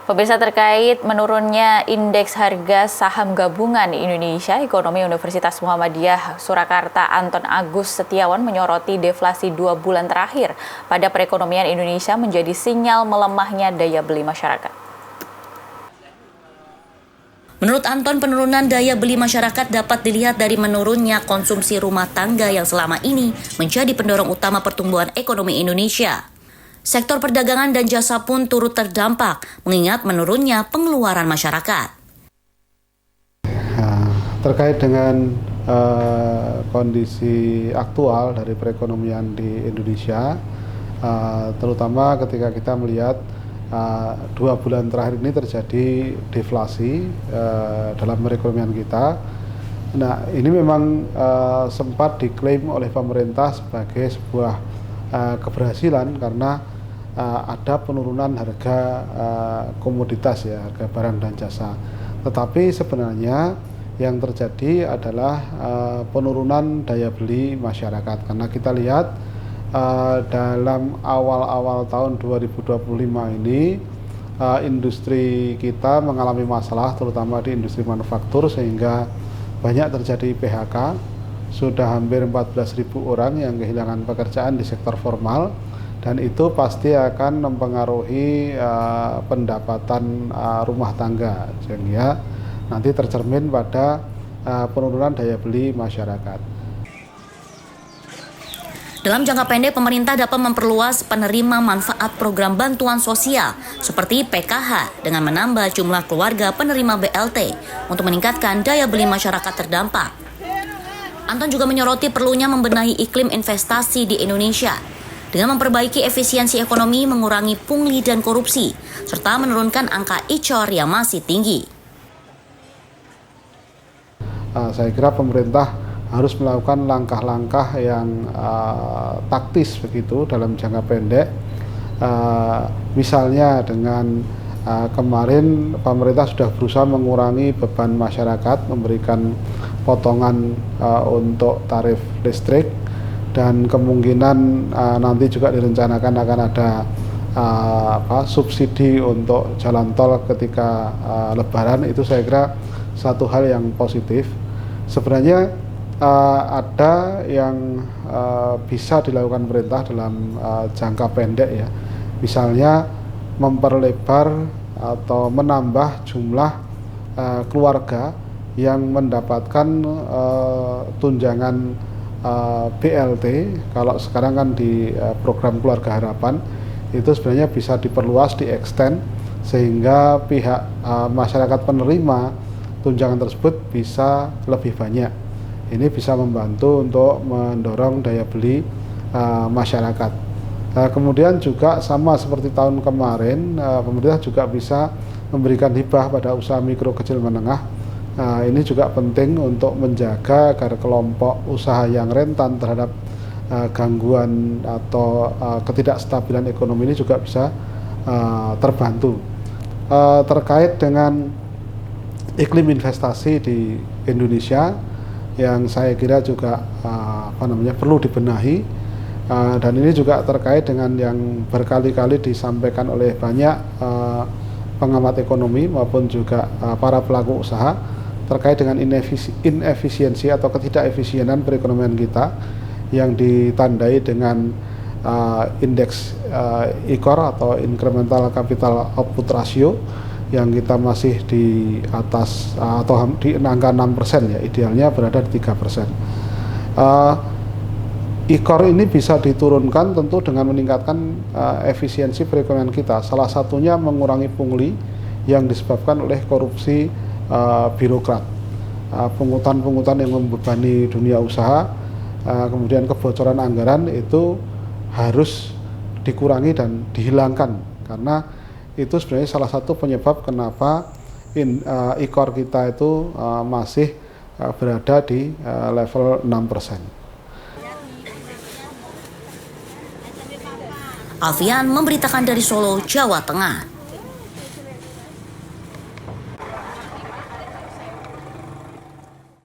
Pemirsa, terkait menurunnya indeks harga saham gabungan Indonesia, Ekonomi Universitas Muhammadiyah Surakarta Anton Agus Setiawan menyoroti deflasi 2 bulan terakhir pada perekonomian Indonesia menjadi sinyal melemahnya daya beli masyarakat. Menurut Anton, penurunan daya beli masyarakat dapat dilihat dari menurunnya konsumsi rumah tangga yang selama ini menjadi pendorong utama pertumbuhan ekonomi Indonesia. Sektor perdagangan dan jasa pun turut terdampak, mengingat menurunnya pengeluaran masyarakat. Terkait dengan kondisi aktual dari perekonomian di Indonesia, terutama ketika kita melihat 2 bulan terakhir ini terjadi deflasi dalam perekonomian kita. Nah, ini memang sempat diklaim oleh pemerintah sebagai sebuah keberhasilan karena ada penurunan harga komoditas, ya, harga barang dan jasa. Tetapi sebenarnya yang terjadi adalah penurunan daya beli masyarakat, karena kita lihat dalam awal-awal tahun 2025 ini industri kita mengalami masalah, terutama di industri manufaktur, sehingga banyak terjadi PHK. Sudah hampir 14.000 orang yang kehilangan pekerjaan di sektor formal, dan itu pasti akan mempengaruhi pendapatan rumah tangga, sehingga nanti tercermin pada penurunan daya beli masyarakat. Dalam jangka pendek, pemerintah dapat memperluas penerima manfaat program bantuan sosial seperti PKH dengan menambah jumlah keluarga penerima BLT untuk meningkatkan daya beli masyarakat terdampak. Anton juga menyoroti perlunya membenahi iklim investasi di Indonesia dengan memperbaiki efisiensi ekonomi, mengurangi pungli dan korupsi, serta menurunkan angka ICOR yang masih tinggi. Saya kira pemerintah harus melakukan langkah-langkah yang taktis begitu dalam jangka pendek. Misalnya dengan kemarin pemerintah sudah berusaha mengurangi beban masyarakat, memberikan potongan untuk tarif listrik, dan kemungkinan nanti juga direncanakan akan ada subsidi untuk jalan tol ketika Lebaran. Itu saya kira satu hal yang positif. Sebenarnya ada yang bisa dilakukan pemerintah dalam jangka pendek, ya. Misalnya memperlebar atau menambah jumlah keluarga yang mendapatkan tunjangan BLT. Kalau sekarang kan di program Keluarga Harapan itu sebenarnya bisa diperluas, di-extend, sehingga pihak masyarakat penerima tunjangan tersebut bisa lebih banyak. Ini bisa membantu untuk mendorong daya beli masyarakat. Kemudian juga sama seperti tahun kemarin, pemerintah juga bisa memberikan hibah pada usaha mikro kecil menengah. Ini juga penting untuk menjaga agar kelompok usaha yang rentan terhadap gangguan atau ketidakstabilan ekonomi ini juga bisa terbantu. Terkait dengan iklim investasi di Indonesia, yang saya kira juga perlu dibenahi, dan ini juga terkait dengan yang berkali-kali disampaikan oleh banyak pengamat ekonomi maupun juga para pelaku usaha terkait dengan inefisiensi atau ketidakefisienan perekonomian kita yang ditandai dengan indeks ICOR atau Incremental Capital Output Ratio yang kita masih di atas atau di angka 6%, ya, idealnya berada di 3%. ICOR ini bisa diturunkan tentu dengan meningkatkan efisiensi perekonomian kita. Salah satunya mengurangi pungli yang disebabkan oleh korupsi birokrat, pungutan-pungutan yang membebani dunia usaha, kemudian kebocoran anggaran itu harus dikurangi dan dihilangkan, karena itu sebenarnya salah satu penyebab kenapa ICOR kita itu masih berada di level 6%. Alfian memberitakan dari Solo, Jawa Tengah.